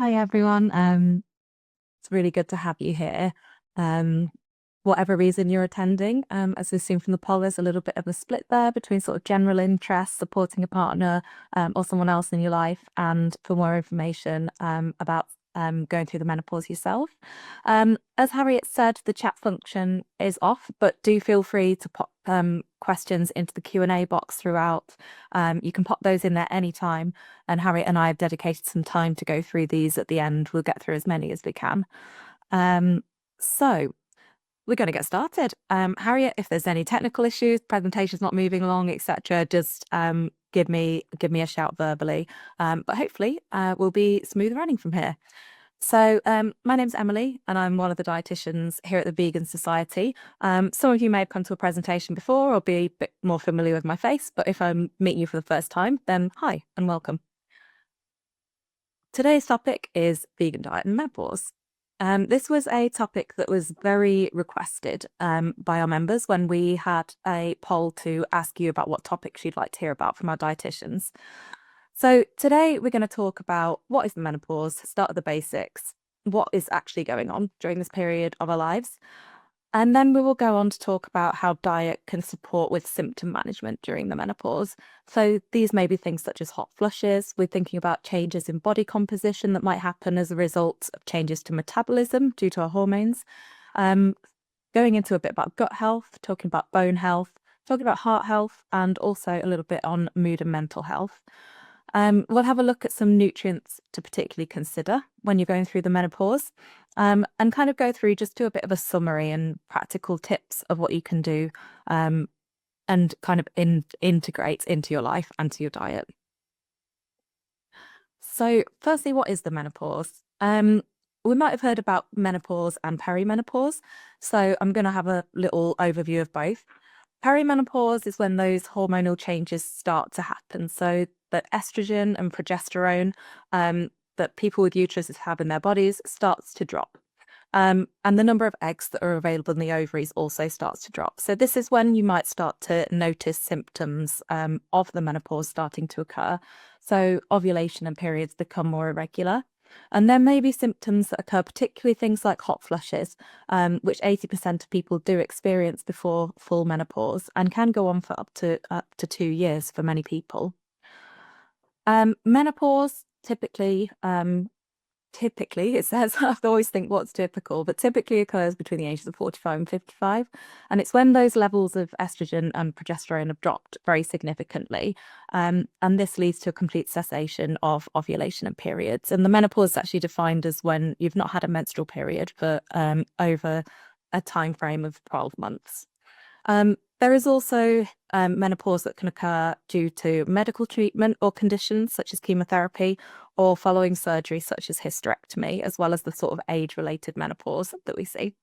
Hi everyone. It's really good to have you here. Um, whatever reason you're attending, as we've seen from the poll, there's a little bit of a split there between sort of general interest, supporting a partner, or someone else in your life, and for more information about going through the menopause yourself. As Harriet said, the chat function is off, but do feel free to pop questions into the Q&A box throughout. You can pop those in there anytime, and Harriet and I have dedicated some time to go through these at the end. We'll get through as many as we can. So we're going to get started. Harriet, if there's any technical issues, presentation's not moving along, etc., just give me a shout verbally. But hopefully we'll be smooth running from here. So my name's Emily, and I'm one of the dietitians here at the Vegan Society. Some of you may have come to a presentation before or be a bit more familiar with my face, but if I'm meeting you for the first time, then hi and welcome. Today's topic is vegan diet and menopause. This was a topic that was very requested by our members when we had a poll to ask you about what topics you'd like to hear about from our dietitians. So today we're going to talk about what is the menopause, start at the basics, what is actually going on during this period of our lives. And then we will go on to talk about how diet can support with symptom management during the menopause. So these may be things such as hot flushes. We're thinking about changes in body composition that might happen as a result of changes to metabolism due to our hormones. Going into a bit about gut health, talking about bone health, talking about heart health, and also a little bit on mood and mental health. We'll have a look at some nutrients to particularly consider when you're going through the menopause, and kind of go through, just do a bit of a summary and practical tips of what you can do, and kind of integrate into your life and to your diet. So firstly, what is the menopause? We might have heard about menopause and perimenopause, so I'm going to have a little overview of both. Perimenopause is when those hormonal changes start to happen. So that estrogen and progesterone that people with uteruses have in their bodies starts to drop. And the number of eggs that are available in the ovaries also starts to drop. So this is when you might start to notice symptoms of the menopause starting to occur. So ovulation and periods become more irregular. And there may be symptoms that occur, particularly things like hot flushes, which 80% of people do experience before full menopause and can go on for up to 2 years for many people. Menopause typically, it says, I always think what's typical, but typically occurs between the ages of 45 and 55. And it's when those levels of estrogen and progesterone have dropped very significantly. And this leads to a complete cessation of ovulation and periods. And the menopause is actually defined as when you've not had a menstrual period for over a time frame of 12 months. There is also menopause that can occur due to medical treatment or conditions such as chemotherapy or following surgery such as hysterectomy, as well as the sort of age-related menopause that we see.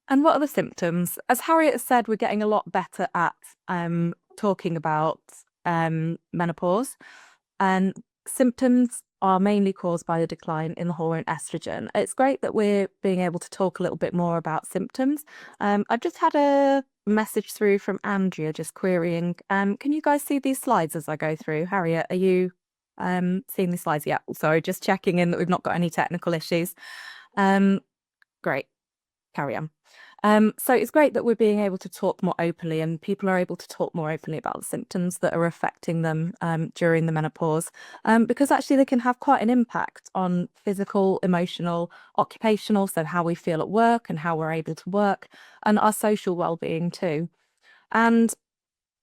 And what are the symptoms? As Harriet has said, we're getting a lot better at talking about menopause, and symptoms are mainly caused by the decline in the hormone estrogen. It's great that we're being able to talk a little bit more about symptoms. I've just had a message through from Andrea just querying, can you guys see these slides as I go through? Harriet, are you seeing the slides? Yeah, sorry, just checking in that we've not got any technical issues. Great, carry on. So it's great that we're being able to talk more openly, and people are able to talk more openly about the symptoms that are affecting them during the menopause, because actually they can have quite an impact on physical, emotional, occupational, so how we feel at work and how we're able to work, and our social well-being too. And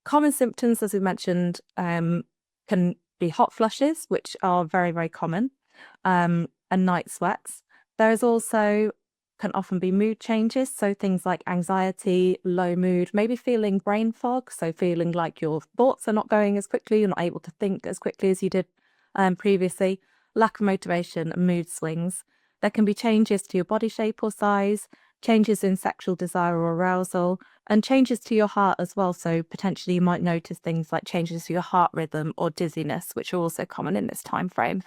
common symptoms, as we mentioned, can be hot flushes, which are very, very common, and night sweats. There is also can often be mood changes, so things like anxiety, low mood, maybe feeling brain fog, so feeling like your thoughts are not going as quickly, you're not able to think as quickly as you did previously, lack of motivation and mood swings. There can be changes to your body shape or size, changes in sexual desire or arousal, and changes to your heart as well. So potentially you might notice things like changes to your heart rhythm or dizziness, which are also common in this time frame.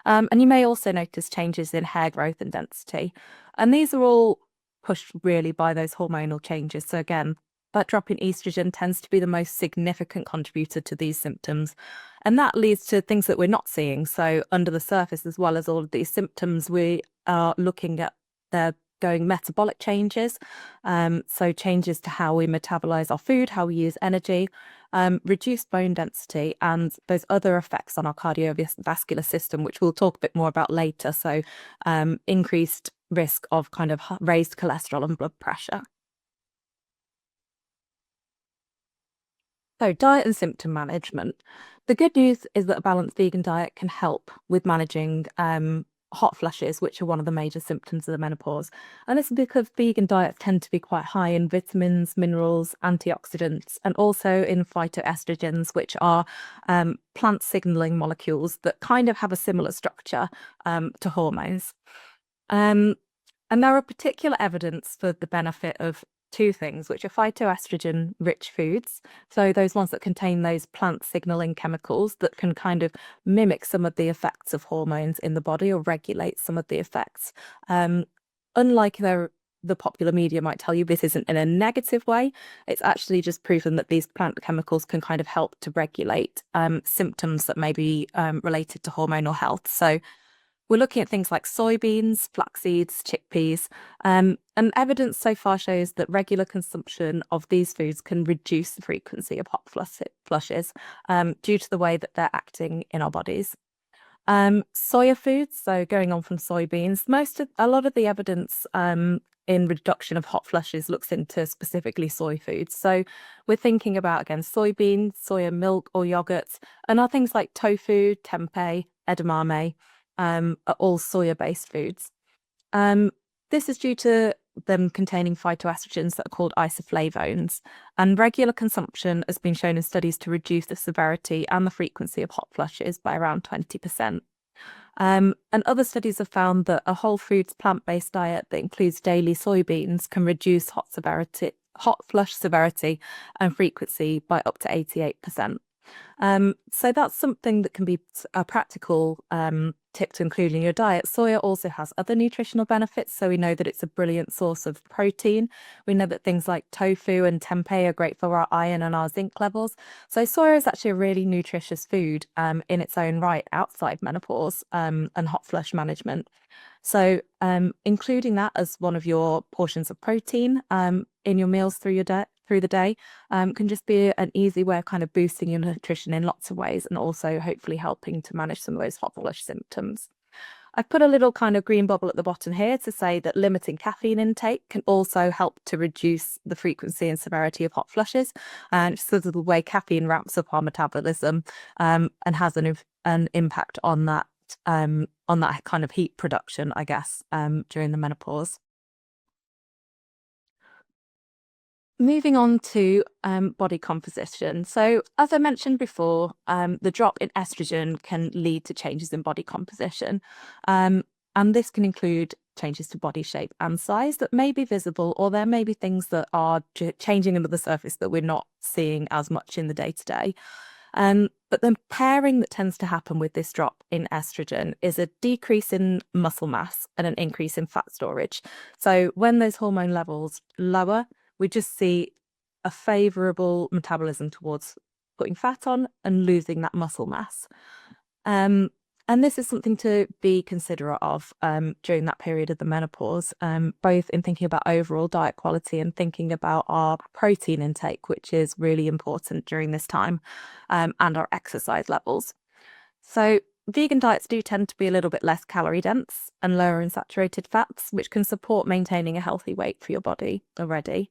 And you may also notice changes in hair growth and density. And these are all pushed really by those hormonal changes. So again, that drop in estrogen tends to be the most significant contributor to these symptoms. And that leads to things that we're not seeing. So under the surface, as well as all of these symptoms, we are looking at their going metabolic changes. So changes to how we metabolize our food, how we use energy, reduced bone density, and those other effects on our cardiovascular system, which we'll talk a bit more about later. So increased risk of kind of raised cholesterol and blood pressure. So diet and symptom management. The good news is that a balanced vegan diet can help with managing hot flushes, which are one of the major symptoms of the menopause. And this is because vegan diets tend to be quite high in vitamins, minerals, antioxidants, and also in phytoestrogens, which are plant signaling molecules that kind of have a similar structure to hormones. And there are particular evidence for the benefit of two things, which are phytoestrogen rich foods. So those ones that contain those plant signaling chemicals that can kind of mimic some of the effects of hormones in the body or regulate some of the effects. Unlike the popular media might tell you, this isn't in a negative way. It's actually just proven that these plant chemicals can kind of help to regulate symptoms that may be related to hormonal health. So we're looking at things like soybeans, flax seeds, chickpeas, and evidence so far shows that regular consumption of these foods can reduce the frequency of hot flushes due to the way that they're acting in our bodies. Soya foods, so going on from soybeans, a lot of the evidence in reduction of hot flushes looks into specifically soy foods. So we're thinking about, again, soybeans, soya milk or yogurts, and are things like tofu, tempeh, edamame, are all soya-based foods. This is due to them containing phytoestrogens that are called isoflavones, and regular consumption has been shown in studies to reduce the severity and the frequency of hot flushes by around 20%. And other studies have found that a whole foods plant-based diet that includes daily soybeans can reduce hot flush severity and frequency by up to 88%. So that's something that can be a practical tip to include in your diet. Soya also has other nutritional benefits. So we know that it's a brilliant source of protein. We know that things like tofu and tempeh are great for our iron and our zinc levels. So soya is actually a really nutritious food in its own right outside menopause and hot flush management. So including that as one of your portions of protein in your meals through the day can just be an easy way of kind of boosting your nutrition in lots of ways, and also hopefully helping to manage some of those hot flush symptoms. I've put a little kind of green bubble at the bottom here to say that limiting caffeine intake can also help to reduce the frequency and severity of hot flushes, and sort of the way caffeine ramps up our metabolism and has an impact on that kind of heat production, I guess, during the menopause. Moving on to body composition. So as I mentioned before, the drop in estrogen can lead to changes in body composition. And this can include changes to body shape and size that may be visible, or there may be things that are changing under the surface that we're not seeing as much in the day-to-day. But the pairing that tends to happen with this drop in estrogen is a decrease in muscle mass and an increase in fat storage. So when those hormone levels lower, we just see a favorable metabolism towards putting fat on and losing that muscle mass. And this is something to be considerate of during that period of the menopause, both in thinking about overall diet quality and thinking about our protein intake, which is really important during this time, and our exercise levels. So vegan diets do tend to be a little bit less calorie dense and lower in saturated fats, which can support maintaining a healthy weight for your body already.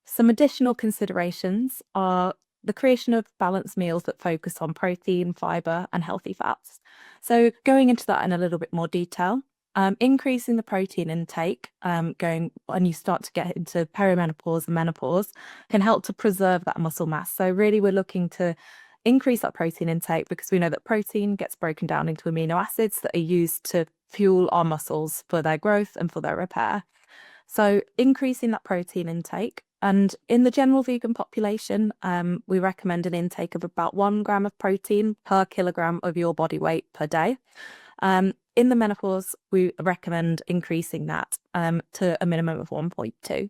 Some additional considerations are the creation of balanced meals that focus on protein, fiber, and healthy fats. So going into that in a little bit more detail, increasing the protein intake when you start to get into perimenopause and menopause can help to preserve that muscle mass. So really we're looking to increase that protein intake because we know that protein gets broken down into amino acids that are used to fuel our muscles for their growth and for their repair. So increasing that protein intake. And in the general vegan population, we recommend an intake of about 1 gram of protein per kilogram of your body weight per day. In the menopause, we recommend increasing that to a minimum of 1.2.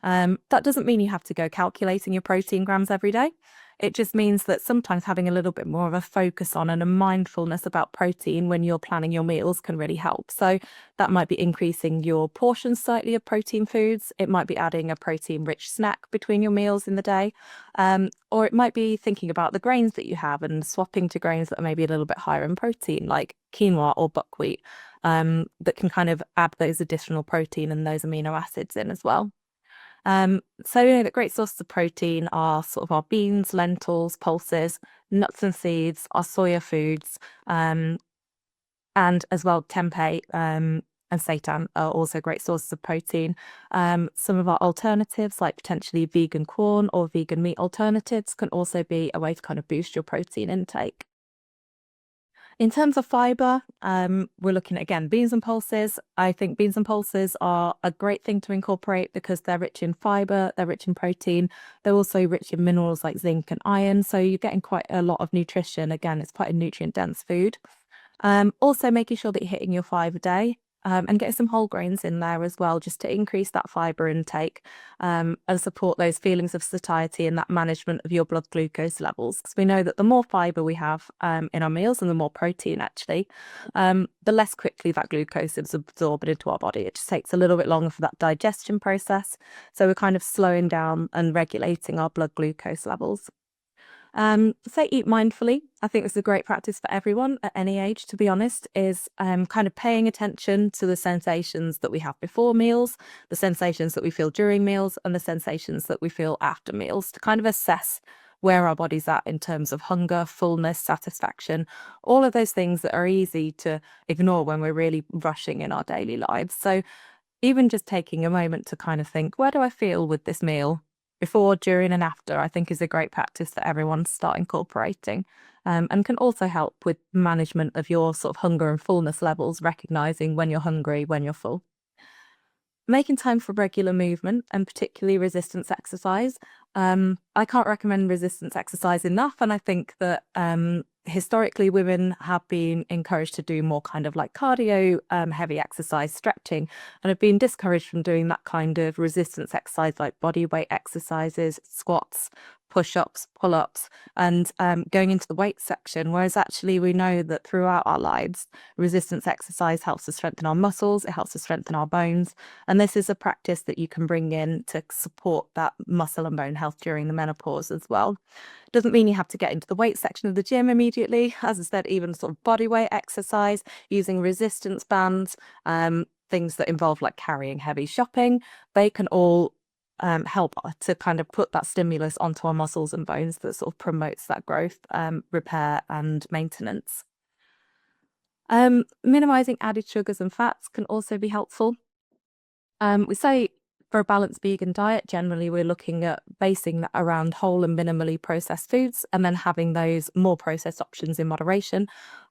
That doesn't mean you have to go calculating your protein grams every day. It just means that sometimes having a little bit more of a focus on and a mindfulness about protein when you're planning your meals can really help. So that might be increasing your portions slightly of protein foods. It might be adding a protein-rich snack between your meals in the day. Or it might be thinking about the grains that you have and swapping to grains that are maybe a little bit higher in protein, like quinoa or buckwheat, that can kind of add those additional protein and those amino acids in as well. So the great sources of protein are sort of our beans, lentils, pulses, nuts and seeds, our soya foods, and as well tempeh and seitan are also great sources of protein. Some of our alternatives, like potentially vegan corn or vegan meat alternatives, can also be a way to kind of boost your protein intake. In terms of fiber, we're looking at, again, beans and pulses. I think beans and pulses are a great thing to incorporate because they're rich in fiber, they're rich in protein, they're also rich in minerals like zinc and iron. So you're getting quite a lot of nutrition. Again, it's quite a nutrient dense food. Also making sure that you're hitting your 5 a day. And getting some whole grains in there as well, just to increase that fiber intake and support those feelings of satiety and that management of your blood glucose levels. Because we know that the more fiber we have in our meals and the more protein actually, the less quickly that glucose is absorbed into our body. It just takes a little bit longer for that digestion process. So we're kind of slowing down and regulating our blood glucose levels. Say eat mindfully. I think it's a great practice for everyone at any age, to be honest, is kind of paying attention to the sensations that we have before meals, the sensations that we feel during meals, and the sensations that we feel after meals to kind of assess where our body's at in terms of hunger, fullness, satisfaction, all of those things that are easy to ignore when we're really rushing in our daily lives. So even just taking a moment to kind of think, where do I feel with this meal? Before, during, and after, I think is a great practice that everyone start incorporating, and can also help with management of your sort of hunger and fullness levels, recognizing when you're hungry, when you're full. Making time for regular movement and particularly resistance exercise. I can't recommend resistance exercise enough. And I think that historically women have been encouraged to do more kind of like cardio, heavy exercise, stretching, and have been discouraged from doing that kind of resistance exercise like body weight exercises, squats, push-ups, pull-ups, and going into the weight section. Whereas actually we know that throughout our lives, resistance exercise helps us strengthen our muscles, it helps us strengthen our bones. And this is a practice that you can bring in to support that muscle and bone health during the menopause as well. Doesn't mean you have to get into the weight section of the gym immediately. As I said, even sort of body weight exercise, using resistance bands, things that involve like carrying heavy shopping, they can all help to kind of put that stimulus onto our muscles and bones that sort of promotes that growth, repair and maintenance. Minimizing added sugars and fats can also be helpful. We say for a balanced vegan diet, generally we're looking at basing that around whole and minimally processed foods and then having those more processed options in moderation.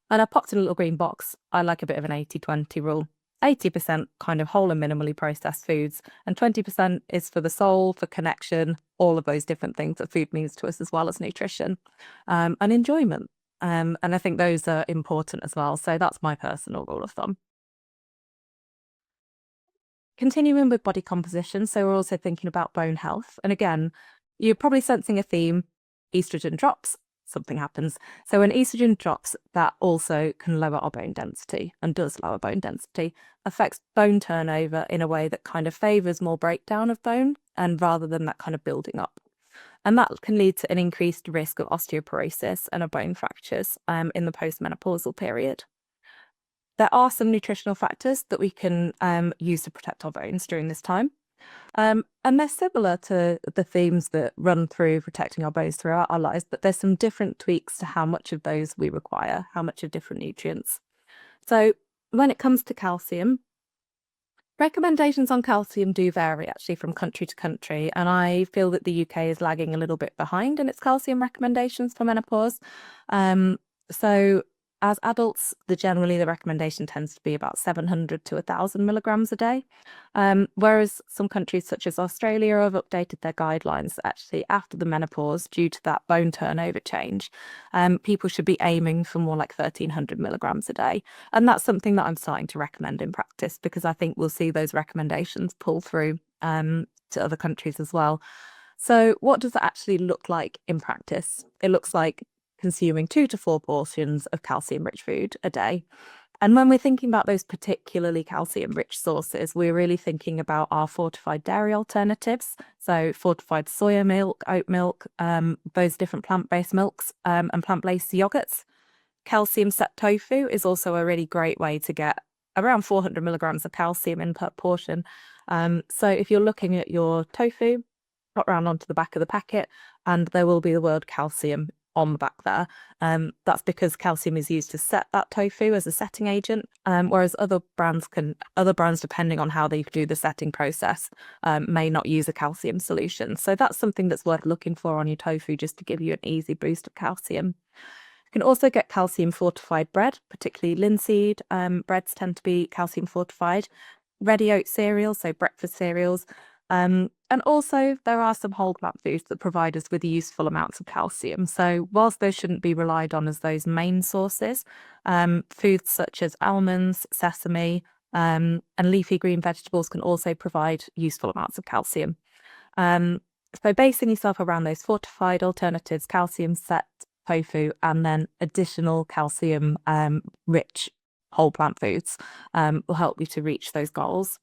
And I popped in a little green box. I like a bit of an 80-20 rule. 80% kind of whole and minimally processed foods, and 20% is for the soul, for connection, all of those different things that food means to us, as well as nutrition and enjoyment. And I think those are important as well. So that's my personal rule of thumb. Continuing with body composition, so we're also thinking about bone health. And again, you're probably sensing a theme. Estrogen drops, something happens. So when estrogen drops, that also can lower our bone density and does lower bone density, affects bone turnover in a way that kind of favors more breakdown of bone and rather than that kind of building up. And that can lead to an increased risk of osteoporosis and of bone fractures in the postmenopausal period. There are some nutritional factors that we can use to protect our bones during this time. And they're similar to the themes that run through protecting our bones throughout our lives, but there's some different tweaks to how much of those we require, how much of different nutrients. So when it comes to calcium, recommendations on calcium do vary actually from country to country, and I feel that the UK is lagging a little bit behind in its calcium recommendations for menopause. So as adults, generally the recommendation tends to be about 700 to 1,000 milligrams a day, whereas some countries such as Australia have updated their guidelines actually after the menopause due to that bone turnover change. People should be aiming for more like 1,300 milligrams a day, and that's something that I'm starting to recommend in practice because I think we'll see those recommendations pull through to other countries as well. So what does that actually look like in practice? It looks like consuming 2 to 4 portions of calcium-rich food a day. And when we're thinking about those particularly calcium-rich sources, we're really thinking about our fortified dairy alternatives. So fortified soya milk, oat milk, those different plant-based milks, and plant-based yogurts. Calcium set tofu is also a really great way to get around 400 milligrams of calcium in per portion. So if you're looking at your tofu, pop round onto the back of the packet, and there will be the word calcium on the back there. That's because calcium is used to set that tofu as a setting agent, whereas other brands, depending on how they do the setting process, may not use a calcium solution. So that's something that's worth looking for on your tofu, just to give you an easy boost of calcium. You can also get calcium fortified bread, particularly linseed. Breads tend to be calcium fortified. Ready oat cereals, so breakfast cereals. And also there are some whole plant foods that provide us with useful amounts of calcium. So whilst those shouldn't be relied on as those main sources, foods such as almonds, sesame, and leafy green vegetables can also provide useful amounts of calcium. So basing yourself around those fortified alternatives, calcium set tofu, and then additional calcium rich whole plant foods will help you to reach those goals.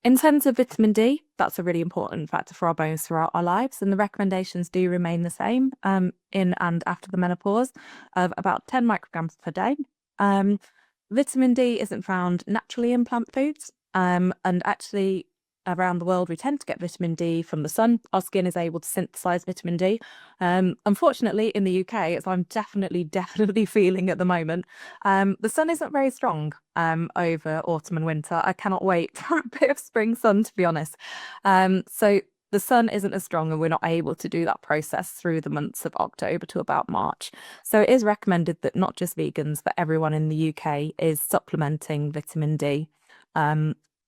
In terms of vitamin D, that's a really important factor for our bones throughout our lives, and the recommendations do remain the same in and after the menopause, of about 10 micrograms per day. Vitamin D isn't found naturally in plant foods, and actually around the world we tend to get vitamin D from the sun. Our skin is able to synthesize vitamin D. Unfortunately, in the UK, as I'm definitely feeling at the moment, the sun isn't very strong over autumn and winter. I cannot wait for a bit of spring sun, to be honest. So the sun isn't as strong, and we're not able to do that process through the months of October to about March. So it is recommended that not just vegans, but everyone in the UK is supplementing vitamin D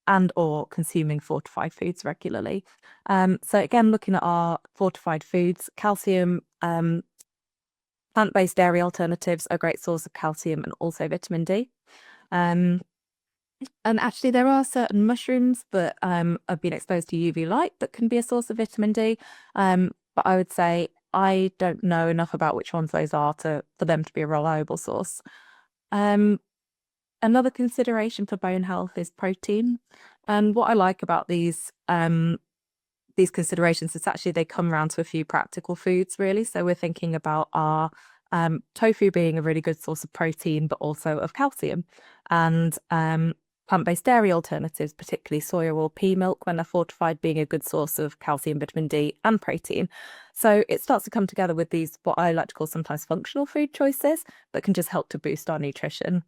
and or consuming fortified foods regularly. So again, looking at our fortified foods, calcium, plant-based dairy alternatives are a great source of calcium and also vitamin D. And actually, there are certain mushrooms that have been exposed to UV light that can be a source of vitamin D. But I would say I don't know enough about which ones those are for them to be a reliable source. Another consideration for bone health is protein. And what I like about these considerations is actually they come around to a few practical foods, really. So we're thinking about our tofu being a really good source of protein, but also of calcium. And plant-based dairy alternatives, particularly soya or pea milk, when they're fortified, being a good source of calcium, vitamin D, and protein. So it starts to come together with these, what I like to call sometimes functional food choices, that can just help to boost our nutrition.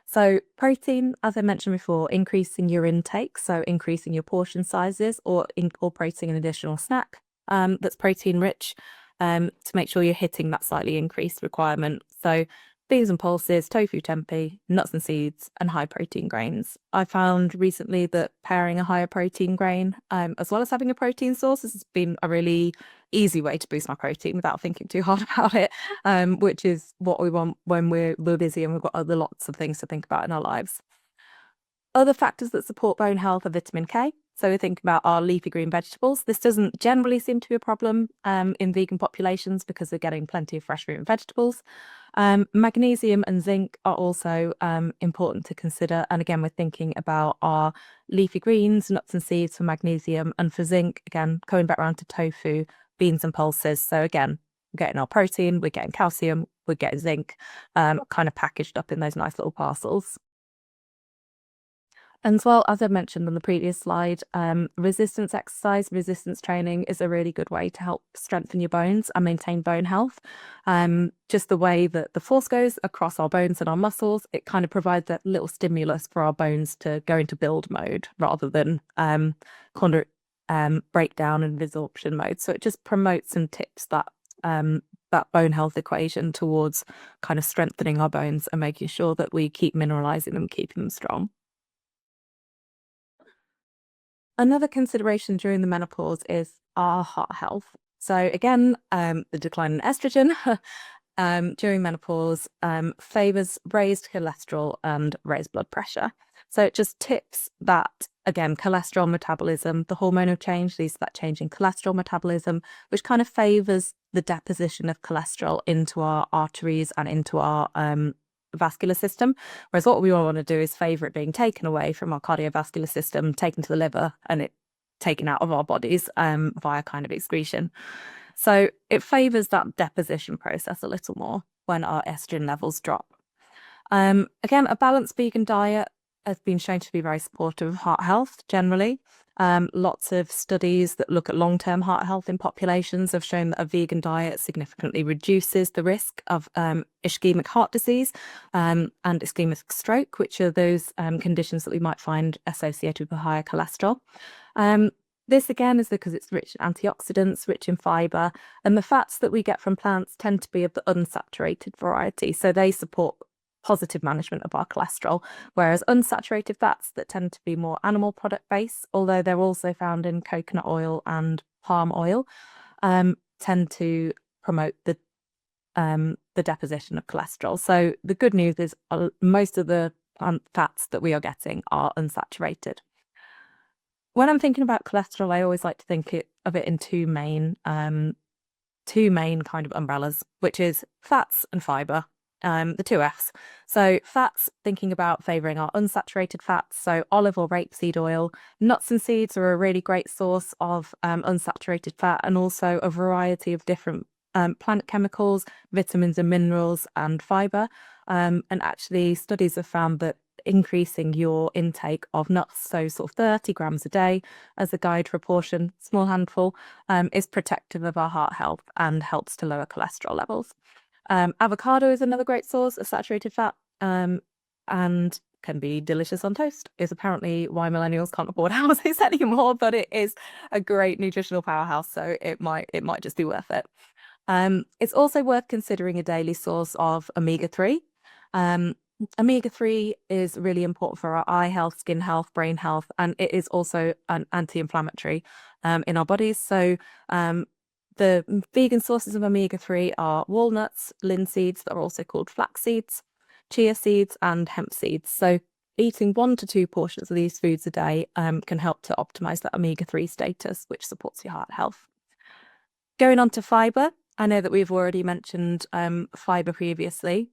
So protein, as I mentioned before, increasing your intake, so increasing your portion sizes or incorporating an additional snack that's protein rich to make sure you're hitting that slightly increased requirement. So beans and pulses, tofu tempeh, nuts and seeds, and high protein grains. I found recently that pairing a higher protein grain as well as having a protein source has been a really easy way to boost my protein without thinking too hard about it, which is what we want when we're busy and we've got other lots of things to think about in our lives. Other factors that support bone health are vitamin K. So we think about our leafy green vegetables. This doesn't generally seem to be a problem in vegan populations because we're getting plenty of fresh fruit and vegetables. Magnesium and zinc are also important to consider. And again, we're thinking about our leafy greens, nuts and seeds for magnesium, and for zinc, again, going back around to tofu, beans and pulses. So again, we're getting our protein, we're getting calcium, we're getting zinc, kind of packaged up in those nice little parcels. And as well, as I mentioned on the previous slide, resistance exercise, resistance training is a really good way to help strengthen your bones and maintain bone health. Just the way that the force goes across our bones and our muscles, it kind of provides that little stimulus for our bones to go into build mode rather than breakdown and resorption mode. So it just promotes and tips that bone health equation towards kind of strengthening our bones and making sure that we keep mineralizing them, keeping them strong. Another consideration during the menopause is our heart health. So again, the decline in estrogen during menopause favors raised cholesterol and raised blood pressure. So it just tips that again, cholesterol metabolism, the hormonal change leads to that change in cholesterol metabolism, which kind of favors the deposition of cholesterol into our arteries and into our vascular system. Whereas what we all want to do is favor it being taken away from our cardiovascular system, taken to the liver, and it taken out of our bodies via kind of excretion. So it favors that deposition process a little more when our estrogen levels drop. Again, a balanced vegan diet has been shown to be very supportive of heart health generally. Lots of studies that look at long-term heart health in populations have shown that a vegan diet significantly reduces the risk of ischemic heart disease and ischemic stroke, which are those conditions that we might find associated with higher cholesterol. This again is because it's rich in antioxidants, rich in fiber, and the fats that we get from plants tend to be of the unsaturated variety. So they support positive management of our cholesterol, whereas unsaturated fats that tend to be more animal product based, although they're also found in coconut oil and palm oil, tend to promote the deposition of cholesterol. So the good news is most of the fats that we are getting are unsaturated. When I'm thinking about cholesterol, I always like to think of it in two main kind of umbrellas, which is fats and fiber. The two Fs. So fats, thinking about favouring our unsaturated fats, so olive or rapeseed oil. Nuts and seeds are a really great source of unsaturated fat, and also a variety of different plant chemicals, vitamins and minerals, and fibre. And actually studies have found that increasing your intake of nuts, so sort of 30 grams a day as a guide proportion, small handful, is protective of our heart health and helps to lower cholesterol levels. Avocado is another great source of saturated fat and can be delicious on toast. Is apparently why millennials can't afford houses anymore, but it is a great nutritional powerhouse, so it might just be worth it. It's also worth considering a daily source of omega-3. Omega-3 is really important for our eye health, skin health, brain health, and it is also an anti-inflammatory in our bodies. So the vegan sources of omega-3 are walnuts, linseeds that are also called flax seeds, chia seeds, and hemp seeds. So eating 1 to 2 portions of these foods a day can help to optimize that omega-3 status, which supports your heart health. Going on to fiber, I know that we've already mentioned fiber previously,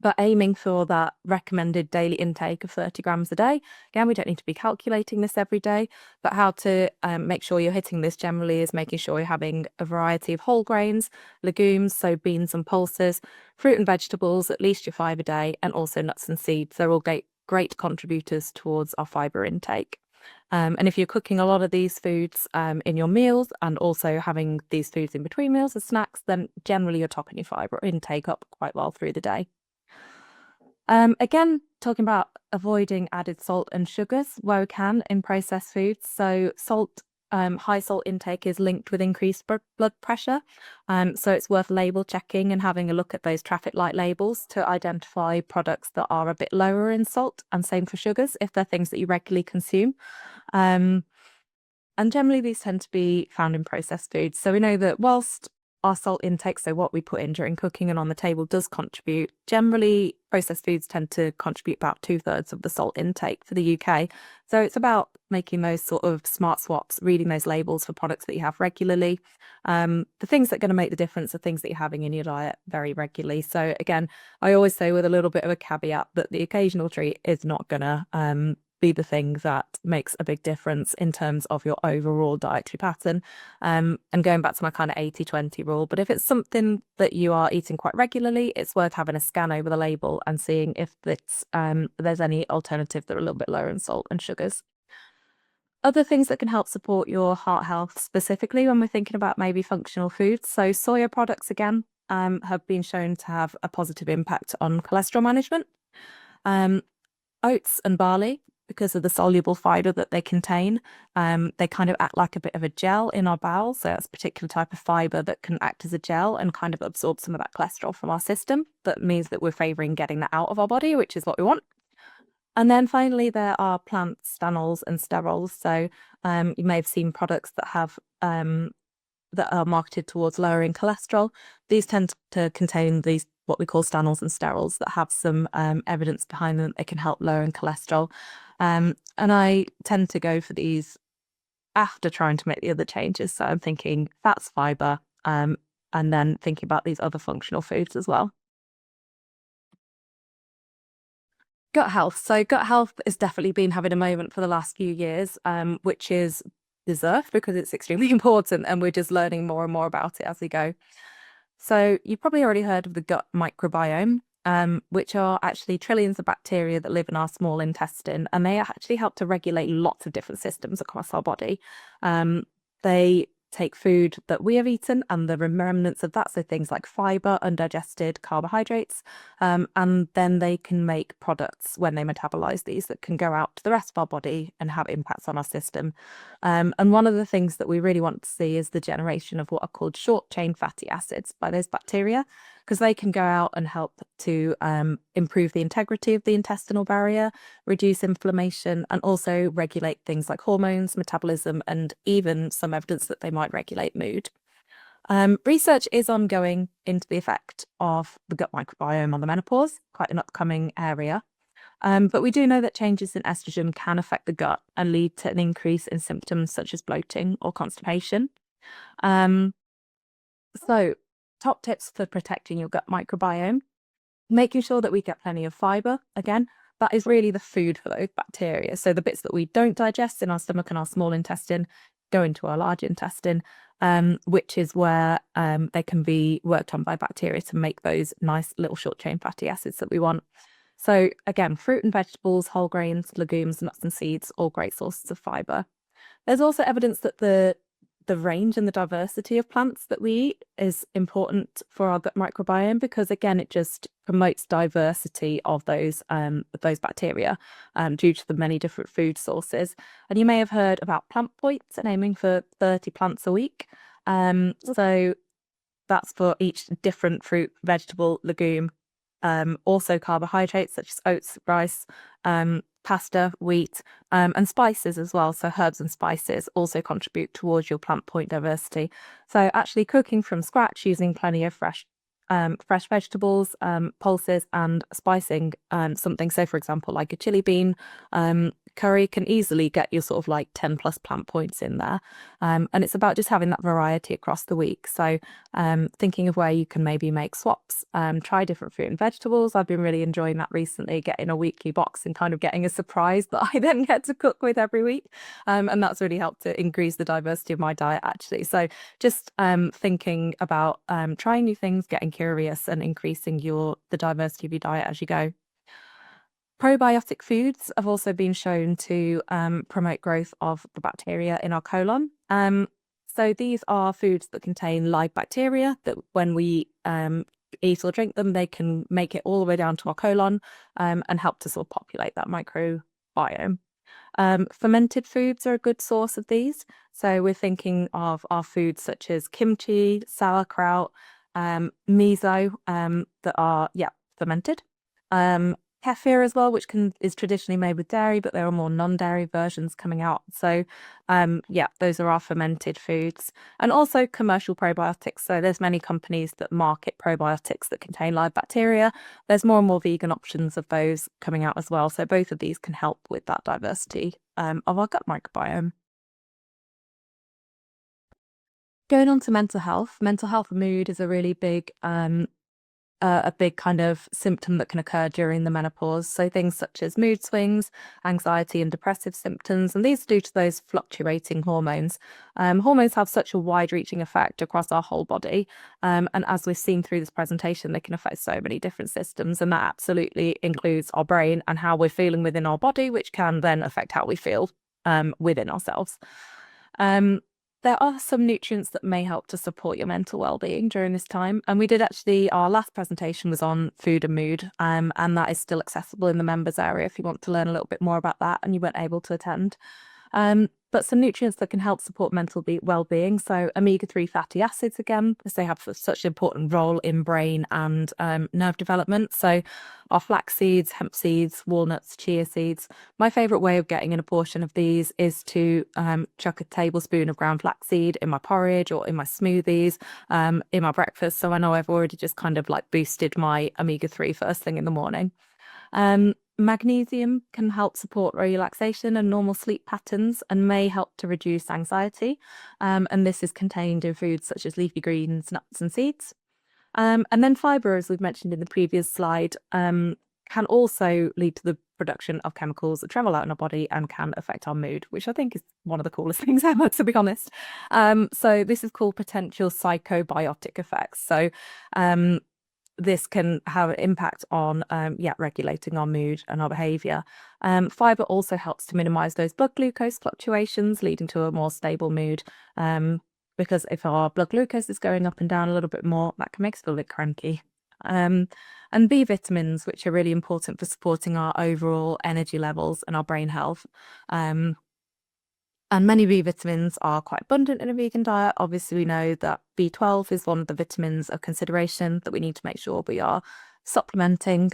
but aiming for that recommended daily intake of 30 grams a day. Again, we don't need to be calculating this every day, but how to make sure you're hitting this generally is making sure you're having a variety of whole grains, legumes, so beans and pulses, fruit and vegetables, at least your 5 a day, and also nuts and seeds. They're all great contributors towards our fiber intake. And if you're cooking a lot of these foods in your meals and also having these foods in between meals as snacks, then generally you're topping your fiber intake up quite well through the day. Again, talking about avoiding added salt and sugars where we can in processed foods. So high salt intake is linked with increased blood pressure. So it's worth label checking and having a look at those traffic light labels to identify products that are a bit lower in salt, and same for sugars if they're things that you regularly consume. And generally these tend to be found in processed foods. So we know that whilst our salt intake, so what we put in during cooking and on the table, does contribute, generally processed foods tend to contribute about 2/3 of the salt intake for the UK. So it's about making those sort of smart swaps, reading those labels for products that you have regularly. The things that are going to make the difference are things that you're having in your diet very regularly. So again, I always say with a little bit of a caveat that the occasional treat is not going to be the thing that makes a big difference in terms of your overall dietary pattern. And going back to my kind of 80-20 rule, but if it's something that you are eating quite regularly, it's worth having a scan over the label and seeing if there's any alternative that are a little bit lower in salt and sugars. Other things that can help support your heart health specifically when we're thinking about maybe functional foods. So soya products, again, have been shown to have a positive impact on cholesterol management. Oats and barley, because of the soluble fiber that they contain, they kind of act like a bit of a gel in our bowels. So that's a particular type of fiber that can act as a gel and kind of absorb some of that cholesterol from our system. That means that we're favoring getting that out of our body, which is what we want. And then finally, there are plant stanols and sterols. So you may have seen products that have that are marketed towards lowering cholesterol. These tend to contain these what we call stanols and sterols that have some evidence behind them that they can help lowering cholesterol. And I tend to go for these after trying to make the other changes. So I'm thinking fats, fiber, and then thinking about these other functional foods as well. Gut health. So gut health has definitely been having a moment for the last few years, which is deserved because it's extremely important and we're just learning more and more about it as we go. So you've probably already heard of the gut microbiome, which are actually trillions of bacteria that live in our small intestine, and they actually help to regulate lots of different systems across our body. They take food that we have eaten and the remnants of that, so things like fiber, undigested carbohydrates, and then they can make products when they metabolize these that can go out to the rest of our body and have impacts on our system. And one of the things that we really want to see is the generation of what are called short chain fatty acids by those bacteria, because they can go out and help to improve the integrity of the intestinal barrier, reduce inflammation, and also regulate things like hormones, metabolism, and even some evidence that they might regulate mood. Research is ongoing into the effect of the gut microbiome on the menopause, quite an upcoming area. But we do know that changes in estrogen can affect the gut and lead to an increase in symptoms such as bloating or constipation. Um, so, top tips for protecting your gut microbiome: making sure that we get plenty of fiber. Again, that is really the food for those bacteria. So, the bits that we don't digest in our stomach and our small intestine go into our large intestine, which is where they can be worked on by bacteria to make those nice little short chain fatty acids that we want. So again, fruit and vegetables, whole grains, legumes, nuts and seeds, all great sources of fiber. There's also evidence that the range and the diversity of plants that we eat is important for our gut microbiome, because again, it just promotes diversity of those bacteria due to the many different food sources. And you may have heard about plant points and aiming for 30 plants a week. So that's for each different fruit, vegetable, legume. Also carbohydrates such as oats, rice, pasta, wheat, and spices as well. So herbs and spices also contribute towards your plant point diversity. So actually cooking from scratch using plenty of fresh vegetables, pulses, and spicing something, say for example, like a chili bean curry, can easily get you sort of like 10 plus plant points in there. And it's about just having that variety across the week. So thinking of where you can maybe make swaps, try different fruit and vegetables. I've been really enjoying that recently, getting a weekly box and kind of getting a surprise that I then get to cook with every week. And that's really helped to increase the diversity of my diet actually. So just thinking about trying new things, getting curious, and increasing the diversity of your diet as you go. Probiotic foods have also been shown to promote growth of the bacteria in our colon. So these are foods that contain live bacteria that when we eat or drink them, they can make it all the way down to our colon and help to sort of populate that microbiome. Fermented foods are a good source of these. So we're thinking of our foods such as kimchi, sauerkraut, miso, that are, fermented. Kefir as well, which is traditionally made with dairy, but there are more non-dairy versions coming out. So those are our fermented foods. And also commercial probiotics. So there's many companies that market probiotics that contain live bacteria. There's more and more vegan options of those coming out as well. So both of these can help with that diversity of our gut microbiome. Going on to mental health and mood is a really big a big kind of symptom that can occur during the menopause. So things such as mood swings, anxiety and depressive symptoms, and these are due to those fluctuating hormones. Hormones have such a wide-reaching effect across our whole body. And as we've seen through this presentation, they can affect so many different systems, and that absolutely includes our brain and how we're feeling within our body, which can then affect how we feel within ourselves. There are some nutrients that may help to support your mental well-being during this time. And we did actually, our last presentation was on food and mood, and that is still accessible in the members area if you want to learn a little bit more about that and you weren't able to attend. But some nutrients that can help support mental well-being. So omega-3 fatty acids, again, because they have such an important role in brain and nerve development. So our flax seeds, hemp seeds, walnuts, chia seeds. My favorite way of getting in a portion of these is to chuck a tablespoon of ground flaxseed in my porridge or in my smoothies, in my breakfast. So I know I've already just kind of like boosted my omega-3 first thing in the morning. Magnesium can help support relaxation and normal sleep patterns and may help to reduce anxiety. And this is contained in foods such as leafy greens, nuts, and seeds. And then fiber, as we've mentioned in the previous slide, can also lead to the production of chemicals that travel out in our body and can affect our mood, which I think is one of the coolest things ever, to be honest. So this is called potential psychobiotic effects. So this can have an impact on regulating our mood and our behavior. Fiber also helps to minimize those blood glucose fluctuations, leading to a more stable mood. Because if our blood glucose is going up and down a little bit more, that can make us feel a bit cranky. And B vitamins, which are really important for supporting our overall energy levels and our brain health. And many B vitamins are quite abundant in a vegan diet. Obviously, we know that B12 is one of the vitamins of consideration that we need to make sure we are supplementing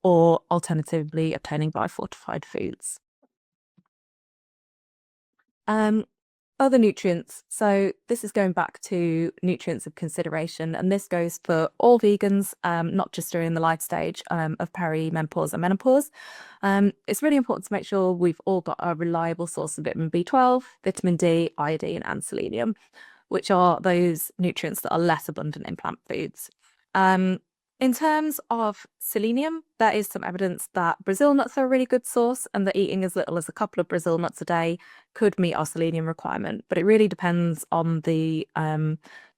or alternatively obtaining by fortified foods. Other nutrients. So this is going back to nutrients of consideration, and this goes for all vegans, not just during the life stage of perimenopause and menopause. It's really important to make sure we've all got a reliable source of vitamin B12, vitamin D, iodine, and selenium, which are those nutrients that are less abundant in plant foods. In terms of selenium, there is some evidence that Brazil nuts are a really good source and that eating as little as a couple of Brazil nuts a day could meet our selenium requirement. But it really depends on the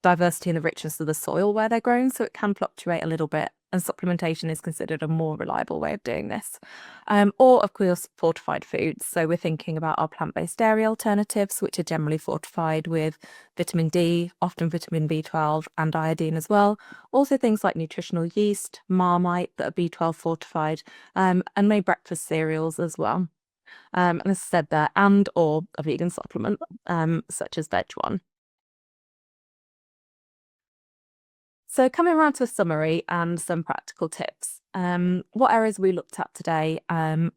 diversity and the richness of the soil where they're grown, so it can fluctuate a little bit, and supplementation is considered a more reliable way of doing this. Or, of course, fortified foods. So we're thinking about our plant-based dairy alternatives, which are generally fortified with vitamin D, often vitamin B12 and iodine as well. Also things like nutritional yeast, Marmite that are B12 fortified, and maybe breakfast cereals as well. And as I said there, and or a vegan supplement, such as Veg One. So coming around to a summary and some practical tips. What areas we looked at today, and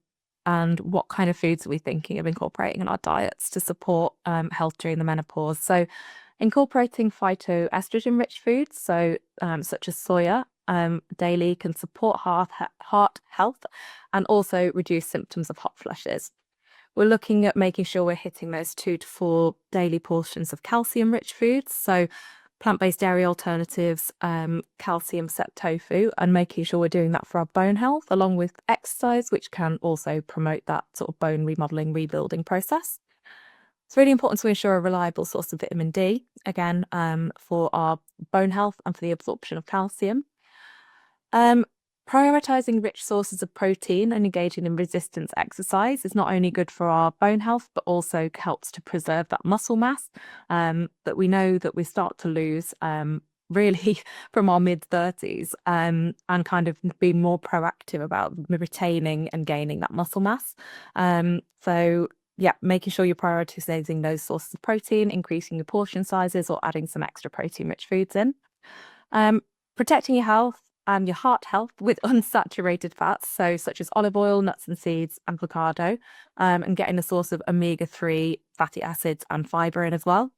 what kind of foods are we thinking of incorporating in our diets to support health during the menopause? So incorporating phytoestrogen-rich foods, so such as soya, daily can support heart health and also reduce symptoms of hot flushes. We're looking at making sure we're hitting those 2 to 4 daily portions of calcium-rich foods, so plant-based dairy alternatives, calcium set tofu, and making sure we're doing that for our bone health, along with exercise, which can also promote that sort of bone remodeling, rebuilding process. It's really important to ensure a reliable source of vitamin D, again, for our bone health and for the absorption of calcium. Prioritizing rich sources of protein and engaging in resistance exercise is not only good for our bone health, but also helps to preserve that muscle mass that we know that we start to lose really from our mid-30s, and kind of be more proactive about retaining and gaining that muscle mass. So yeah, making sure you're prioritizing those sources of protein, increasing your portion sizes, or adding some extra protein-rich foods in. Protecting your health and your heart health with unsaturated fats, so such as olive oil, nuts and seeds, and avocado, and getting a source of omega-3 fatty acids and fiber in as well.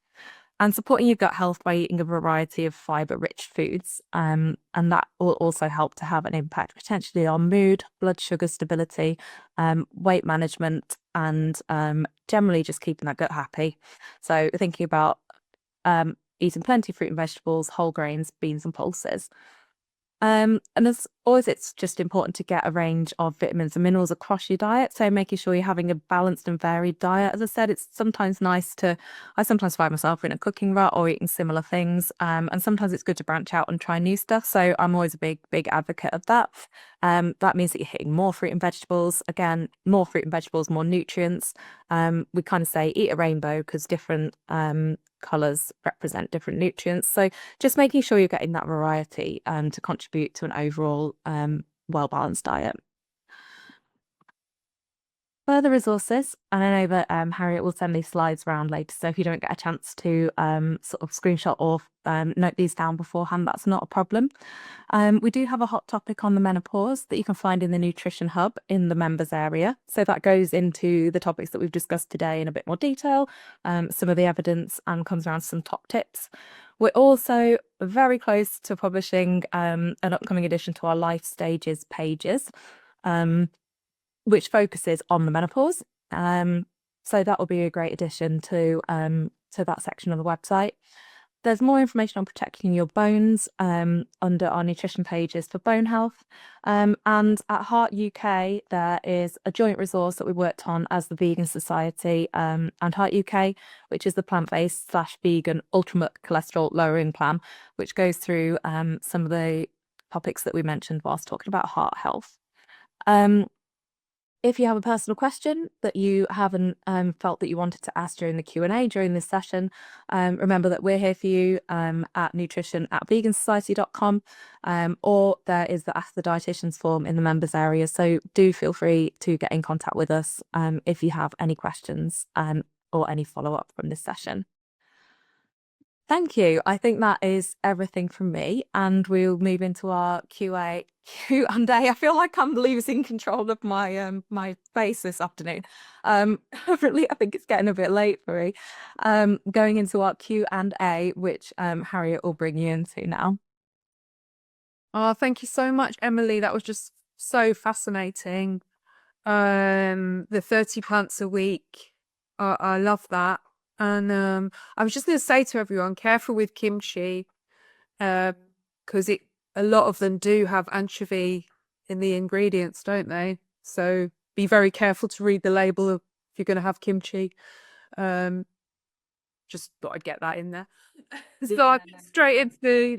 And supporting your gut health by eating a variety of fiber-rich foods, and that will also help to have an impact potentially on mood, blood sugar stability, weight management, and generally just keeping that gut happy. So thinking about eating plenty of fruit and vegetables, whole grains, beans and pulses. And as always, it's just important to get a range of vitamins and minerals across your diet. So making sure you're having a balanced and varied diet. As I said, it's sometimes nice I sometimes find myself in a cooking rut or eating similar things. And sometimes it's good to branch out and try new stuff. So I'm always a big advocate of that. That means that you're hitting more fruit and vegetables. Again, more fruit and vegetables, more nutrients. We kind of say eat a rainbow because different colors represent different nutrients. So just making sure you're getting that variety to contribute to an overall well-balanced diet. Further resources, and I know that Harriet will send these slides around later, so if you don't get a chance to sort of screenshot or note these down beforehand, that's not a problem. We do have a hot topic on the menopause that you can find in the Nutrition Hub in the members area. So that goes into the topics that we've discussed today in a bit more detail, some of the evidence, and comes around to some top tips. We're also very close to publishing an upcoming addition to our life stages pages. which focuses on the menopause. So that will be a great addition to that section of the website. There's more information on protecting your bones under our nutrition pages for bone health. And at Heart UK, there is a joint resource that we worked on as the Vegan Society and Heart UK, which is the plant-based / vegan ultimate cholesterol lowering plan, which goes through some of the topics that we mentioned whilst talking about heart health. If you have a personal question that you haven't felt that you wanted to ask during the Q&A during this session, remember that we're here for you at nutrition@vegansociety.com, or there is the Ask the Dietitians form in the members area. So do feel free to get in contact with us if you have any questions or any follow-up from this session. Thank you. I think that is everything from me, and we'll move into our Q&A. I feel like I'm losing control of my my face this afternoon. Really, I think it's getting a bit late for me. Going into our Q&A, which Harriet will bring you into now. Oh, thank you so much, Emily. That was just so fascinating. The 30 plants a week. I love that. And I was just going to say to everyone, careful with kimchi, because a lot of them do have anchovy in the ingredients, don't they? So be very careful to read the label if you're going to have kimchi. Just thought I'd get that in there. So I'll get straight into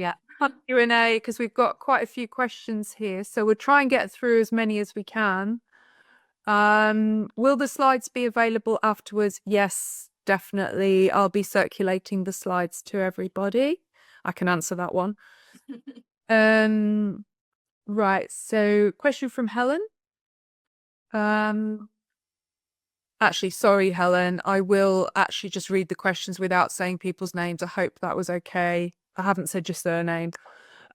Q&A because we've got quite a few questions here. So we'll try and get through as many as we can. Will the slides be available afterwards? Yes, definitely. I'll be circulating the slides to everybody. I can answer that one. Right. So question from Helen. Actually, sorry, Helen. I will actually just read the questions without saying people's names. I hope that was okay. I haven't said your surname.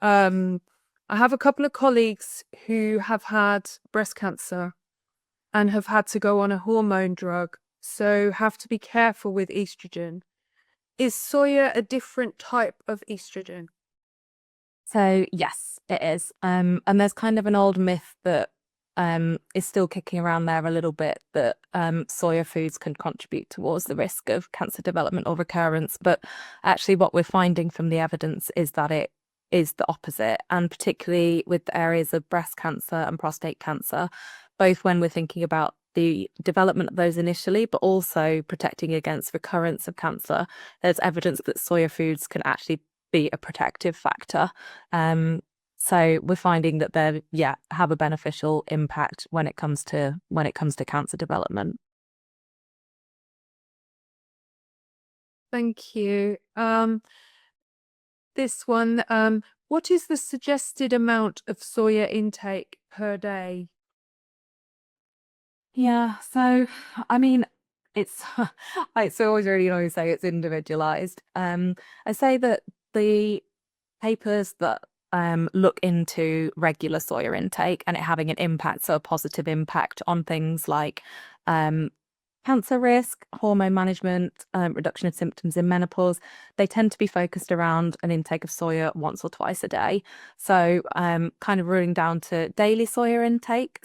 I have a couple of colleagues who have had breast cancer and have had to go on a hormone drug, so have to be careful with estrogen. Is soya a different type of estrogen? So yes, it is. And there's kind of an old myth that is still kicking around there a little bit, that soya foods can contribute towards the risk of cancer development or recurrence. But actually what we're finding from the evidence is that it is the opposite, and particularly with the areas of breast cancer and prostate cancer, both when we're thinking about the development of those initially, but also protecting against recurrence of cancer, there's evidence that soya foods can actually be a protective factor. So we're finding that they have a beneficial impact when it comes to cancer development. Thank you. This one, what is the suggested amount of soya intake per day? Yeah, so I mean, it's always really annoying to say it's individualized. I say that the papers that look into regular soya intake and it having an impact, so a positive impact on things like cancer risk, hormone management, reduction of symptoms in menopause, they tend to be focused around an intake of soya once or twice a day. So kind of ruling down to daily soya intake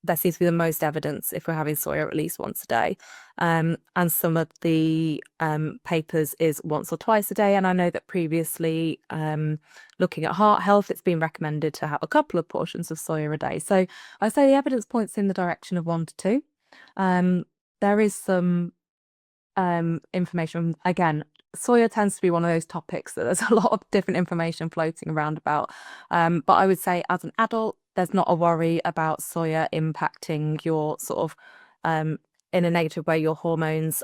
there seems to be the most evidence if we're having soya at least once a day. And some of the papers is once or twice a day. And I know that previously, looking at heart health, it's been recommended to have a couple of portions of soya a day. So I say the evidence points in the direction of 1 to 2. There is some information. Again, soya tends to be one of those topics that there's a lot of different information floating around about. But I would say as an adult, there's not a worry about soya impacting your sort of in a negative way, your hormones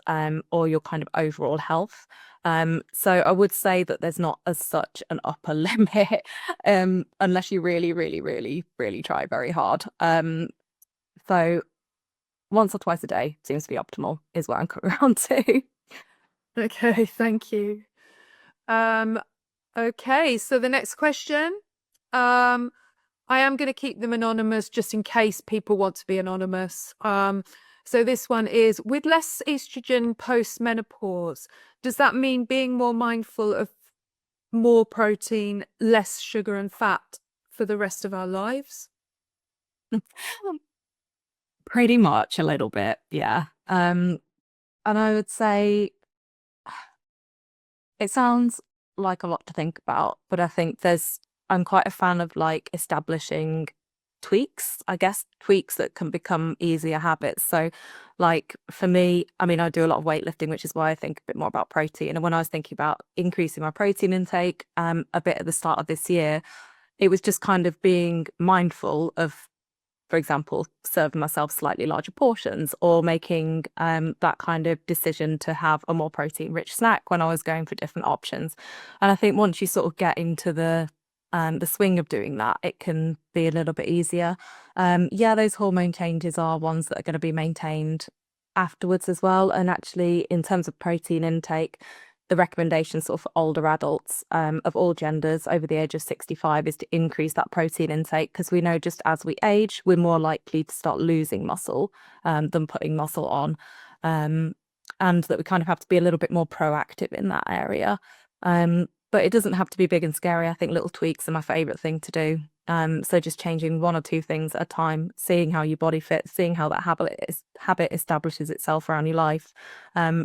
or your kind of overall health. So I would say that there's not as such an upper limit unless you really, really, really, really try very hard. So once or twice a day seems to be optimal, is what I'm coming around to. Okay, thank you. Okay, so the next question. I am going to keep them anonymous just in case people want to be anonymous. So this one is, with less estrogen post-menopause, does that mean being more mindful of more protein, less sugar and fat for the rest of our lives? Pretty much a little bit, yeah. And I would say it sounds like a lot to think about, but I think I'm quite a fan of like establishing tweaks, I guess, tweaks that can become easier habits. So, like for me, I mean, I do a lot of weightlifting, which is why I think a bit more about protein. And when I was thinking about increasing my protein intake, a bit at the start of this year, it was just kind of being mindful of, for example, serving myself slightly larger portions or making that kind of decision to have a more protein rich snack when I was going for different options. And I think once you sort of get into the swing of doing that, it can be a little bit easier. Yeah, those hormone changes are ones that are going to be maintained afterwards as well. And actually, in terms of protein intake, the recommendation sort of for older adults of all genders over the age of 65 is to increase that protein intake because we know just as we age, we're more likely to start losing muscle than putting muscle on. And that we kind of have to be a little bit more proactive in that area. But it doesn't have to be big and scary. I think little tweaks are my favorite thing to do. So just changing one or two things at a time, seeing how your body fits, seeing how that habit establishes itself around your life,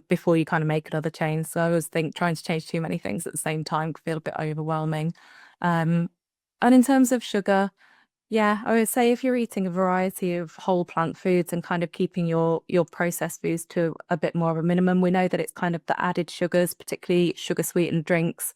before you kind of make another change. So I always think trying to change too many things at the same time can feel a bit overwhelming. And in terms of sugar, yeah, I would say if you're eating a variety of whole plant foods and kind of keeping your processed foods to a bit more of a minimum, we know that it's kind of the added sugars, particularly sugar sweetened drinks,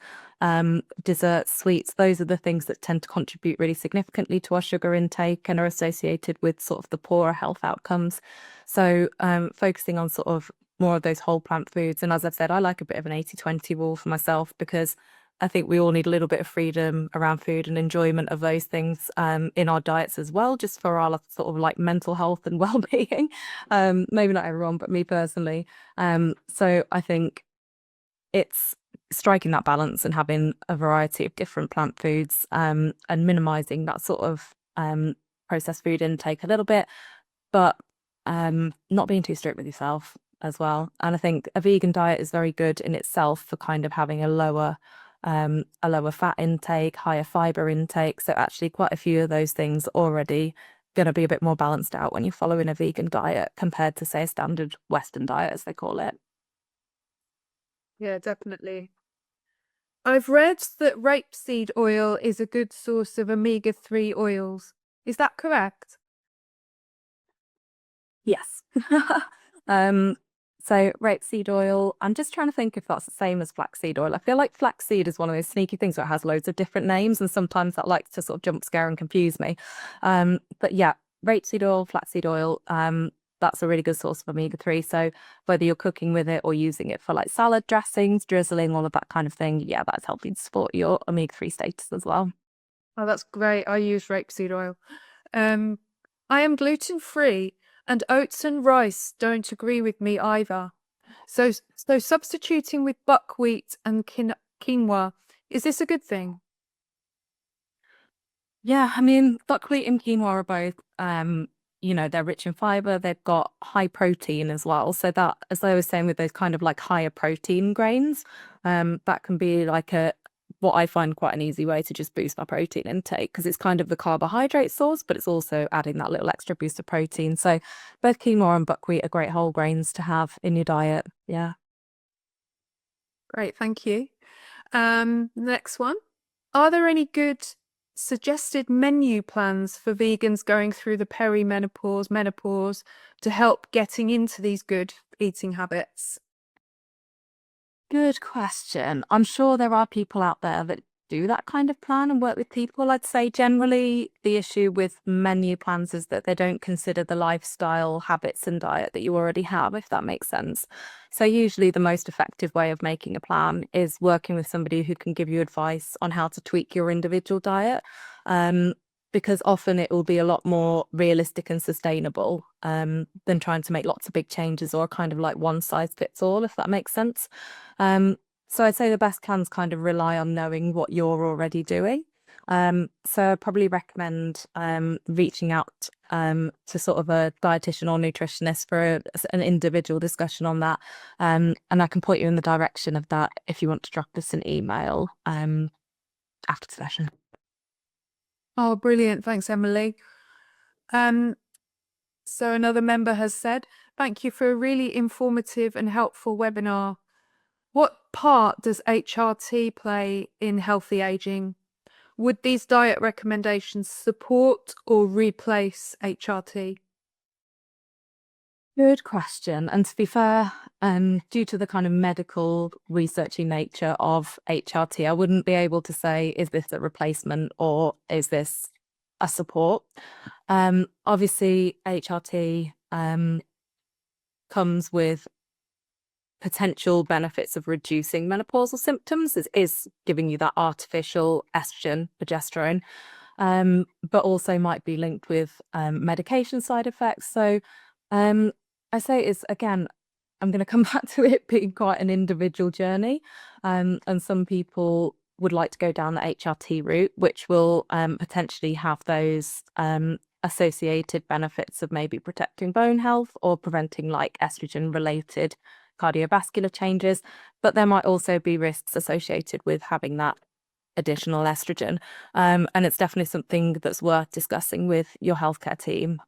desserts, sweets, those are the things that tend to contribute really significantly to our sugar intake and are associated with sort of the poorer health outcomes. So focusing on sort of more of those whole plant foods. And as I've said, I like a bit of an 80-20 rule for myself because I think we all need a little bit of freedom around food and enjoyment of those things in our diets as well, just for our sort of like mental health and well-being. Maybe not everyone, but me personally. So I think it's striking that balance and having a variety of different plant foods and minimizing that sort of processed food intake a little bit, but not being too strict with yourself as well. And I think a vegan diet is very good in itself for kind of having a lower fat intake, higher fiber intake. So actually quite a few of those things already going to be a bit more balanced out when you're following a vegan diet compared to say a standard Western diet, as they call it. Yeah, definitely. I've read that rapeseed oil is a good source of omega-3 oils. Is that correct? Yes. um, so rapeseed oil, I'm just trying to think if that's the same as flaxseed oil. I feel like flaxseed is one of those sneaky things that has loads of different names, and sometimes that likes to sort of jump scare and confuse me. But yeah, rapeseed oil, flaxseed oil, that's a really good source of omega-3. So whether you're cooking with it or using it for like salad dressings, drizzling, all of that kind of thing, yeah, that's helping to support your omega-3 status as well. Oh, that's great. I use rapeseed oil. I am gluten-free, and oats and rice don't agree with me either. So substituting with buckwheat and quinoa, is this a good thing? Yeah, I mean, buckwheat and quinoa are both, they're rich in fiber. They've got high protein as well. So that, as I was saying, with those kind of like higher protein grains, that can be like what I find quite an easy way to just boost my protein intake because it's kind of the carbohydrate source, but it's also adding that little extra boost of protein. So both quinoa and buckwheat are great whole grains to have in your diet. Yeah. Great, thank you. Next one. Are there any good suggested menu plans for vegans going through the perimenopause, menopause to help getting into these good eating habits? Good question. I'm sure there are people out there that do that kind of plan and work with people. I'd say generally the issue with menu plans is that they don't consider the lifestyle habits and diet that you already have, if that makes sense. So usually the most effective way of making a plan is working with somebody who can give you advice on how to tweak your individual diet. Because often it will be a lot more realistic and sustainable than trying to make lots of big changes or kind of like one size fits all, if that makes sense. So I'd say the best plans kind of rely on knowing what you're already doing. So I'd probably recommend reaching out to sort of a dietitian or nutritionist for an individual discussion on that. And I can point you in the direction of that if you want to drop us an email after the session. Oh, brilliant. Thanks, Emily. Um, So another member has said, thank you for a really informative and helpful webinar. What part does HRT play in healthy aging? Would these diet recommendations support or replace HRT? Good question. And to be fair, due to the kind of medical researchy nature of HRT, I wouldn't be able to say, is this a replacement or is this a support? Obviously, HRT comes with potential benefits of reducing menopausal symptoms. It is giving you that artificial estrogen, progesterone, but also might be linked with medication side effects. So I say it's, again, I'm going to come back to it being quite an individual journey. And some people would like to go down the HRT route, which will potentially have those associated benefits of maybe protecting bone health or preventing like estrogen related cardiovascular changes. But there might also be risks associated with having that additional estrogen. And it's definitely something that's worth discussing with your healthcare team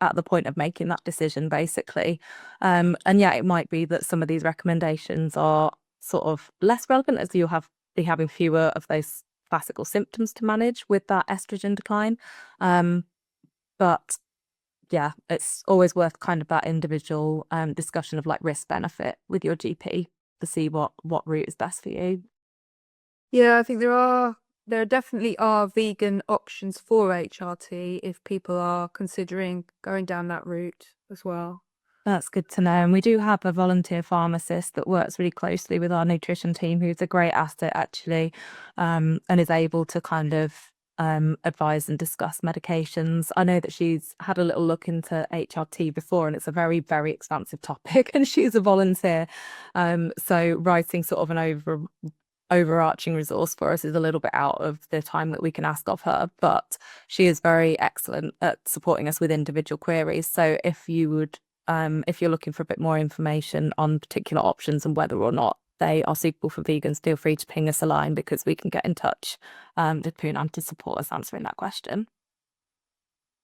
at the point of making that decision, basically. And yeah, it might be that some of these recommendations are sort of less relevant as you'll be having fewer of those classical symptoms to manage with that estrogen decline. But yeah, it's always worth kind of that individual discussion of like risk benefit with your GP to see what route is best for you. Yeah, I think there definitely are vegan options for HRT if people are considering going down that route as well. That's good to know. And we do have a volunteer pharmacist that works really closely with our nutrition team, who's a great asset actually, and is able to kind of advise and discuss medications. I know that she's had a little look into HRT before, and it's a very, very expansive topic, and she's a volunteer. So writing sort of an overarching resource for us is a little bit out of the time that we can ask of her, but she is very excellent at supporting us with individual queries. So if you're looking for a bit more information on particular options and whether or not they are suitable for vegans, feel free to ping us a line because we can get in touch with Poonam to support us answering that question.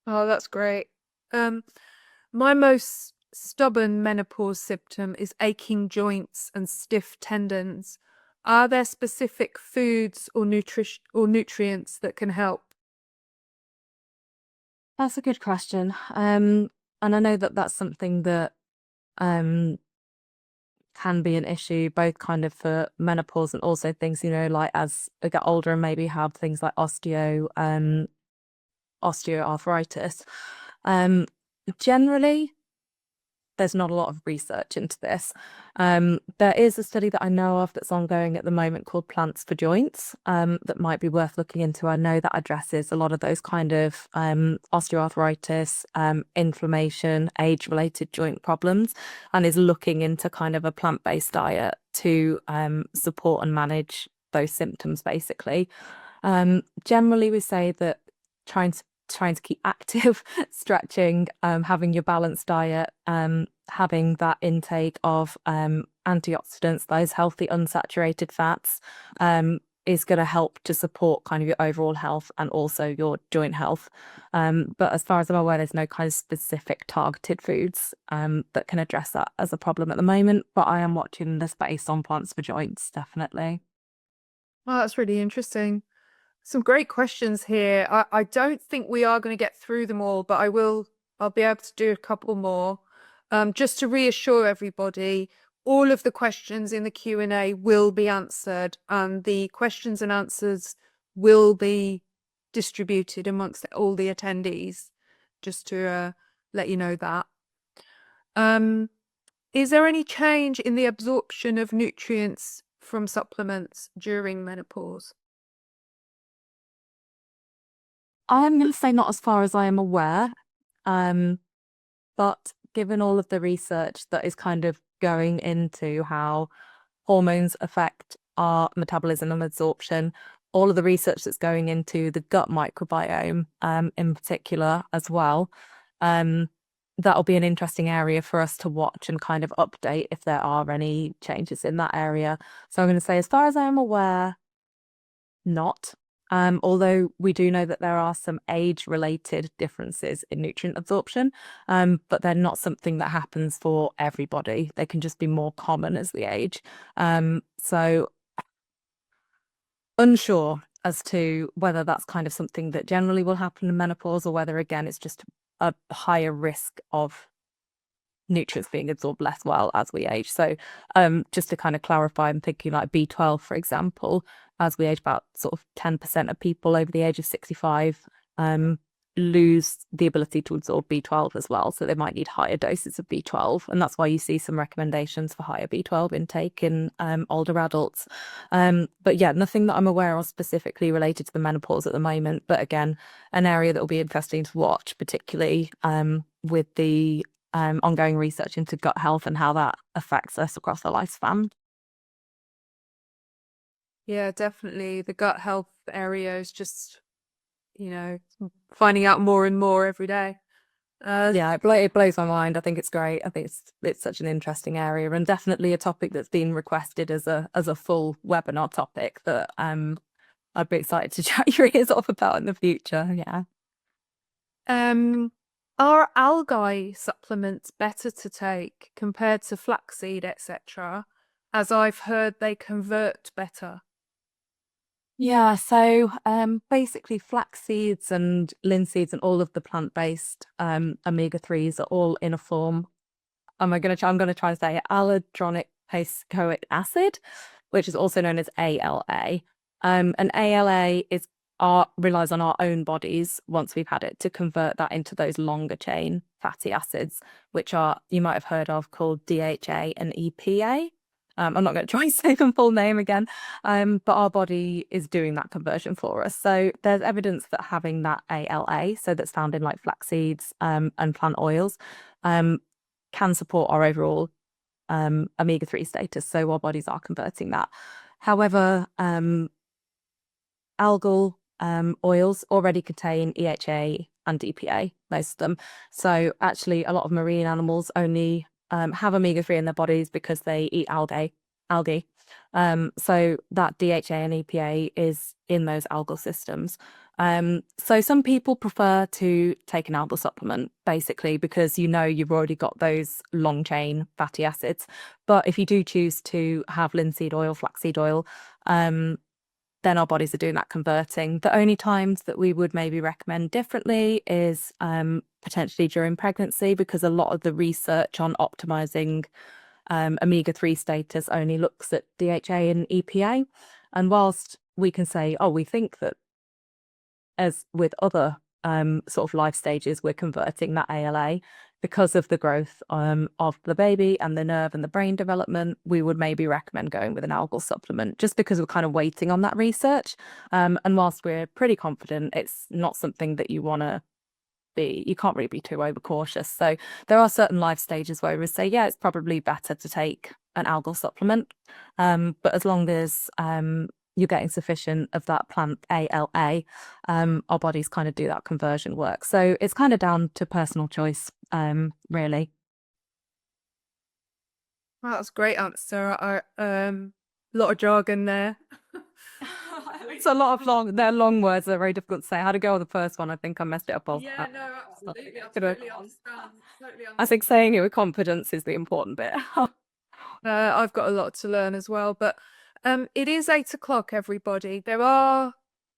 Oh, that's great. My most stubborn menopause symptom is aching joints and stiff tendons. Are there specific foods or nutrients that can help? That's a good question. And I know that that's something that can be an issue, both kind of for menopause and also things, like as I get older and maybe have things like osteoarthritis. Generally, there's not a lot of research into this. There is a study that I know of that's ongoing at the moment called Plants for Joints, that might be worth looking into. I know that addresses a lot of those kind of osteoarthritis, inflammation, age-related joint problems, and is looking into kind of a plant-based diet to support and manage those symptoms, basically. Generally, we say that trying to keep active, stretching, having your balanced diet, having that intake of antioxidants, those healthy unsaturated fats, is going to help to support kind of your overall health and also your joint health. But as far as I'm aware, there's no kind of specific targeted foods that can address that as a problem at the moment. But I am watching the space on Plants for Joints, definitely. Oh, that's really interesting. Some great questions here. I don't think we are going to get through them all, but I'll be able to do a couple more. Just to reassure everybody, all of the questions in the Q&A will be answered, and the questions and answers will be distributed amongst all the attendees, just to let you know that. Is there any change in the absorption of nutrients from supplements during menopause? I'm going to say not as far as I am aware, but given all of the research that is kind of going into how hormones affect our metabolism and absorption, all of the research that's going into the gut microbiome, in particular as well, that'll be an interesting area for us to watch and kind of update if there are any changes in that area. So I'm going to say, as far as I am aware, not. Although we do know that there are some age-related differences in nutrient absorption, but they're not something that happens for everybody. They can just be more common as we age. So unsure as to whether that's kind of something that generally will happen in menopause, or whether again it's just a higher risk of nutrients being absorbed less well as we age. So just to kind of clarify, I'm thinking like B12, for example, as we age, about sort of 10% of people over the age of 65 lose the ability to absorb B12 as well. So they might need higher doses of B12. And that's why you see some recommendations for higher B12 intake in older adults. But yeah, nothing that I'm aware of specifically related to the menopause at the moment. But again, an area that will be interesting to watch, particularly with the ongoing research into gut health and how that affects us across our lifespan. Yeah, definitely. The gut health area is just, finding out more and more every day. Yeah, it blows my mind. I think it's great. I think it's such an interesting area, and definitely a topic that's been requested as a full webinar topic that I'd be excited to chat your ears off about in the future. Yeah. Are algae supplements better to take compared to flaxseed, etc.? As I've heard they convert better. Yeah, so basically flax seeds and linseeds and all of the plant-based omega-3s are all in a form. I'm gonna try and say it, alladronic pacoic acid, which is also known as ALA. And ALA relies on our own bodies once we've had it to convert that into those longer chain fatty acids, which are, you might have heard of, called DHA and EPA. I'm not going to try and say the full name again, but our body is doing that conversion for us. So there's evidence that having that ALA, so that's found in like flax seeds and plant oils, can support our overall omega-3 status. So our bodies are converting that. However, algal oils already contain EHA and EPA, most of them. So actually, a lot of marine animals only have omega-3 in their bodies because they eat algae. So that DHA and EPA is in those algal systems. So some people prefer to take an algal supplement, basically, because you've already got those long chain fatty acids. But if you do choose to have linseed oil, flaxseed oil, then our bodies are doing that converting. The only times that we would maybe recommend differently is potentially during pregnancy, because a lot of the research on optimizing omega-3 status only looks at DHA and EPA. And whilst we can say, oh, we think that as with other sort of life stages, we're converting that ALA, because of the growth of the baby and the nerve and the brain development, we would maybe recommend going with an algal supplement, just because we're kind of waiting on that research. And whilst we're pretty confident, it's not something that you can't really be too overcautious. So there are certain life stages where we would say, yeah, it's probably better to take an algal supplement. But as long as you're getting sufficient of that plant ALA, our bodies kind of do that conversion work. So it's kind of down to personal choice, really. Well, that's a great answer. A lot of jargon there. It's a lot of they're long words. They're very difficult to say. I had to go on the first one. I think I messed it up. Yeah, no, absolutely. I Totally understand. I think saying it with confidence is the important bit. I've got a lot to learn as well, but it is 8 o'clock, everybody. There are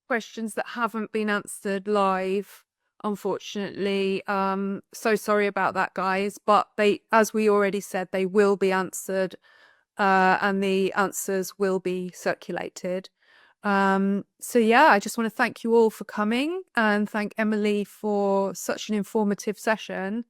questions that haven't been answered live, unfortunately. So sorry about that, guys, but as we already said, they will be answered, and the answers will be circulated. So yeah, I just want to thank you all for coming, and thank Emily for such an informative session.